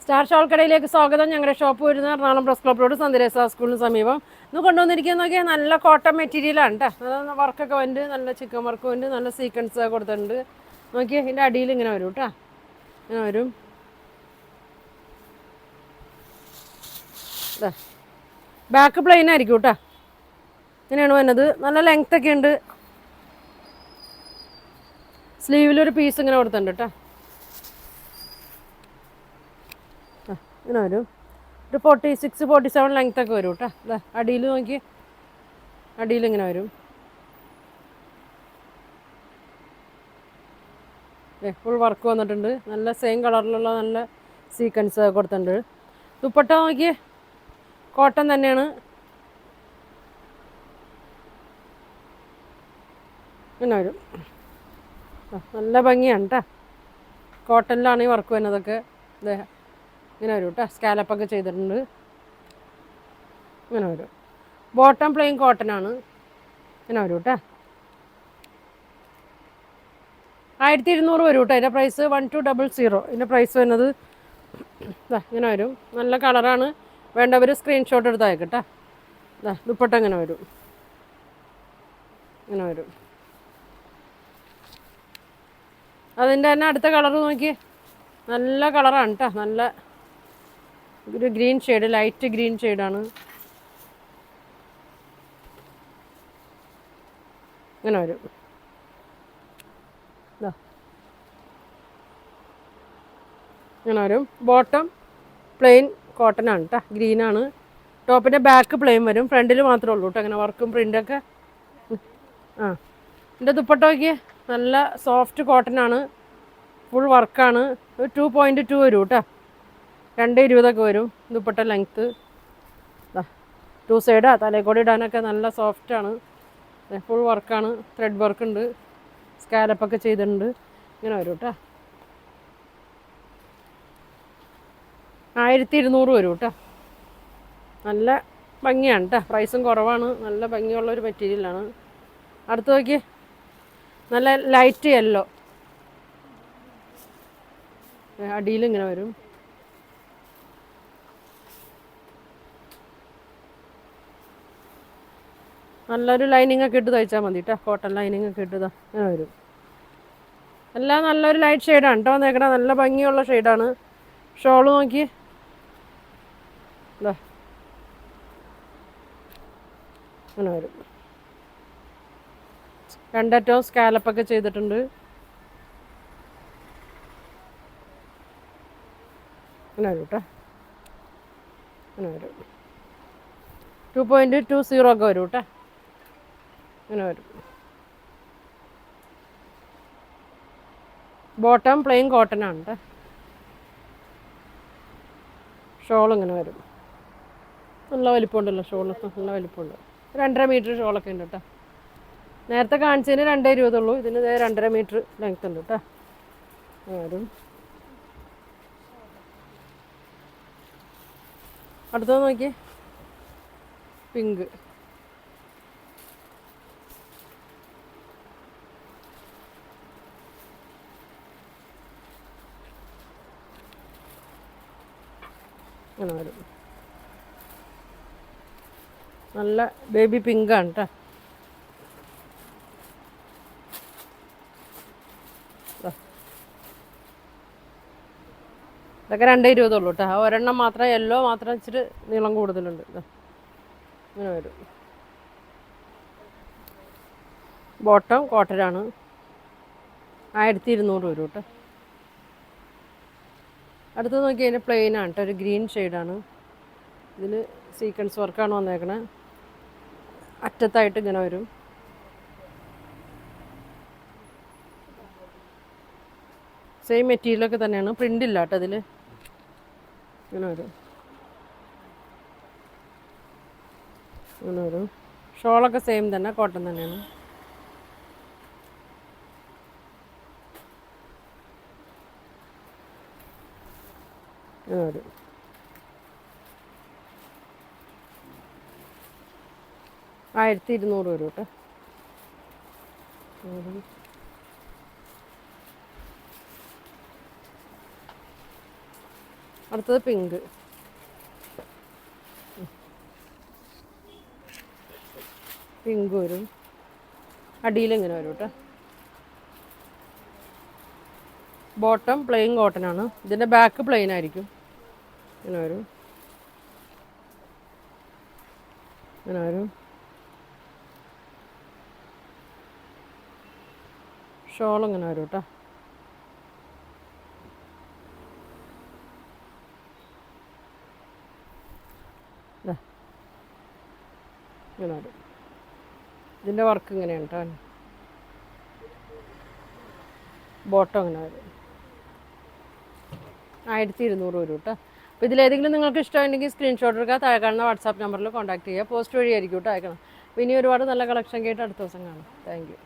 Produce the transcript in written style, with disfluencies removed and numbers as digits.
Star shawl കടയിലേക്ക് സ്വാഗതം. ഞങ്ങളുടെ ഷോപ്പ് വരുന്നത് എറണാകുളം പ്രസ് ക്ലബ് റോഡ് സന്ദരേസ സ്കൂളിന് സമീപം. ഇന്ന് കൊണ്ടുവന്നിരിക്കുന്നത് നോക്കിയാൽ നല്ല കോട്ടൺ മെറ്റീരിയലാണ് കേട്ടോ. വർക്കൊക്കെ ഉണ്ട്, നല്ല ചിക്കൻ വർക്കും ഉണ്ട്, നല്ല സീക്വൻസ് കൊടുത്തിട്ടുണ്ട്. നോക്കിയാൽ ഇതിൻ്റെ അടിയിൽ ഇങ്ങനെ വരും കേട്ടോ, ഇങ്ങനെ വരും. ബാക്ക് പ്ലെയിൻ ആയിരിക്കും കേട്ടോ, ഇങ്ങനെയാണ് വരുന്നത്. നല്ല ലെങ്ത് ഒക്കെ ഉണ്ട്. സ്ലീവിലൊരു പീസ് ഇങ്ങനെ കൊടുത്തിട്ടുണ്ട് കേട്ടോ. ഇങ്ങനെ വരും. ഒരു 46-47 ലെങ്ത് ഒക്കെ വരും കേട്ടോ. അടിയിൽ നോക്കി, അടിയിൽ ഇങ്ങനെ വരും. ഫുൾ വർക്ക് വന്നിട്ടുണ്ട്. നല്ല സെയിം കളറിലുള്ള നല്ല സീക്വൻസ് കൊടുത്തിട്ടുണ്ട്. ദുപ്പട്ട നോക്കി, കോട്ടൺ തന്നെയാണ്. ഇങ്ങനെ വരും. നല്ല ഭംഗിയാണ് കേട്ടോ. കോട്ടണിലാണ് ഈ വർക്ക് വരുന്നതൊക്കെ. ഇങ്ങനെ വരും കേട്ടോ. സ്കാലപ്പൊക്കെ ചെയ്തിട്ടുണ്ട്. ഇങ്ങനെ വരും. ബോട്ടം പ്ലെയിൻ കോട്ടൺ ആണ്. ഇങ്ങനെ വരും കേട്ടോ. 1200 വരും കേട്ടോ. ഇതിൻ്റെ പ്രൈസ് 1200. ഇതിൻ്റെ പ്രൈസ് വരുന്നത് ഇങ്ങനെ വരും. നല്ല കളറാണ്. വേണ്ടവർ സ്ക്രീൻഷോട്ട് എടുത്ത് അയക്കട്ടെ. ദുപ്പട്ട ഇങ്ങനെ വരും. ഇങ്ങനെ വരും. അതിൻ്റെ തന്നെ അടുത്ത കളർ നോക്കി, നല്ല കളറാണ് കേട്ടോ. നല്ല ഒരു ഗ്രീൻ ഷെയ്ഡ്, ലൈറ്റ് ഗ്രീൻ ഷെയ്ഡാണ്. ഇങ്ങനെ വരും. ഇങ്ങനെ വരും. ബോട്ടം പ്ലെയിൻ കോട്ടൺ ആണ് കേട്ടോ, ഗ്രീനാണ്. ടോപ്പിൻ്റെ ബാക്ക് പ്ലെയിൻ വരും, ഫ്രണ്ടിൽ മാത്രമേ ഉള്ളൂ കേട്ടോ അങ്ങനെ വർക്കും പ്രിൻ്റൊക്കെ. എൻ്റെ ദുപ്പട്ട നോക്കി, നല്ല സോഫ്റ്റ് കോട്ടൺ ആണ്, ഫുൾ വർക്കാണ്. ഒരു 2.2 വരും കേട്ടോ. 2.20 വരും ദുപ്പട്ട ലെങ്ത്ത്. 2 സൈഡാ തലേക്കോടി ഇടാനൊക്കെ നല്ല സോഫ്റ്റാണ്. ഫുൾ വർക്കാണ്, ത്രെഡ് വർക്ക് ഉണ്ട്, സ്കാലപ്പൊക്കെ ചെയ്തിട്ടുണ്ട്. ഇങ്ങനെ വരും കേട്ടോ. 1200 വരും കേട്ടോ. നല്ല ഭംഗിയാണ് കേട്ടോ. പ്രൈസും കുറവാണ്. നല്ല ഭംഗിയുള്ളൊരു മെറ്റീരിയലാണ്. അടുത്ത് നോക്കി, നല്ല ലൈറ്റ് യെല്ലോ, അടിയിൽ ഇങ്ങനെ വരും. നല്ലൊരു ലൈനിങ് ഒക്കെ ഇട്ട് തയ്ച്ചാൽ മതി കേട്ടോ. കോട്ടൺ ലൈനിങ് ഒക്കെ ഇട്ടതാ ഇങ്ങനെ വരും. എല്ലാം നല്ലൊരു ലൈറ്റ് ഷെയ്ഡാണ് കേട്ടോ വന്നേക്കണേ. നല്ല ഭംഗിയുള്ള ഷെയ്ഡാണ്. ഷോള് നോക്കി, ഇങ്ങനെ വരും. രണ്ടറ്റവും സ്കാലപ്പൊക്കെ ചെയ്തിട്ടുണ്ട്. ഇങ്ങനെ വരും കേട്ടോ. ഇങ്ങനെ വരും. 2.20 ഒക്കെ വരും കേട്ടോ. ഇങ്ങനെ വരും. ബോട്ടം പ്ലെയിൻ കോട്ടൺ ആണ് കേട്ടോ. ഷോൾ ഇങ്ങനെ വരും. നല്ല വലിപ്പമുണ്ടല്ലോ ഷോള്, നല്ല വലിപ്പമുണ്ട്. 2.5 മീറ്റർ ഷോളൊക്കെ ഉണ്ട് കേട്ടോ. നേരത്തെ കാണിച്ചതിന് 2.20 ഉള്ളൂ. ഇതിന് 2.5 മീറ്റർ ലെങ്ത് ഉണ്ട് കേട്ടോ. വരും. അടുത്തത് നോക്കിയേ, പിങ്ക്. അങ്ങനെ വരും. നല്ല ബേബി പിങ്കാണ് കേട്ടോ. ഇതൊക്കെ 2.20 ഉള്ളൂ കേട്ടോ. ഒരെണ്ണം മാത്രം യെല്ലോ മാത്രം ഇച്ചിരി നീളം കൂടുതലുണ്ട്. ഇങ്ങനെ വരും. ബോട്ടം കോട്ടനാണ്. 1200 വരും കേട്ടോ. അടുത്ത് നോക്കി കഴിഞ്ഞാൽ പ്ലെയിനാണ് കേട്ടോ. ഒരു ഗ്രീൻ ഷെയ്ഡാണ്. ഇതിൽ സീക്വൻസ് വർക്കാണ് വന്നേക്കണേ. അറ്റത്തായിട്ട് ഇങ്ങനെ വരും. സെയിം മെറ്റീരിയലൊക്കെ തന്നെയാണ്. പ്രിൻ്റ് ഇല്ല കേട്ടോ ഇതിൽ. ഇങ്ങനെ വരും. ഇങ്ങനെ വരും. ഷോളൊക്കെ സെയിം തന്നെ, കോട്ടൺ തന്നെയാണ്. ഇങ്ങനെ വരും. 1200 വരും കേട്ടോ. അടുത്തത് പിങ്ക്. പിങ്ക് വരും, അടിയിലിങ്ങനെ വരും കേട്ടോ. ബോട്ടം പ്ലെയിൻ കോട്ടൺ ആണ്. ഇതിൻ്റെ ബാക്ക് പ്ലെയിൻ ആയിരിക്കും. ഇങ്ങനെ വരും, ഇങ്ങനെ വരും. ഷോൾ ഇങ്ങനെ വരും കേട്ടോ. ഇങ്ങനെ വരും. ഇതിൻ്റെ വർക്ക് ഇങ്ങനെയാണ് കേട്ടോ. ബോട്ടം ഇങ്ങനെ വരും. 1200 വരും കേട്ടോ. അപ്പോൾ ഇതിലേതെങ്കിലും നിങ്ങൾക്ക് ഇഷ്ടമുണ്ടെങ്കിൽ സ്ക്രീൻഷോട്ട് എടുക്കുക, താഴെ കാണുന്ന വാട്സാപ്പ് നമ്പറിൽ കോൺടാക്ട് ചെയ്യുക. പോസ്റ്റ് വഴിയായിരിക്കും കേട്ടോ അയക്കണം. അപ്പോൾ ഇനി ഒരുപാട് നല്ല കളക്ഷൻ കേട്ട് അടുത്ത ദിവസം കാണാം. Thank you.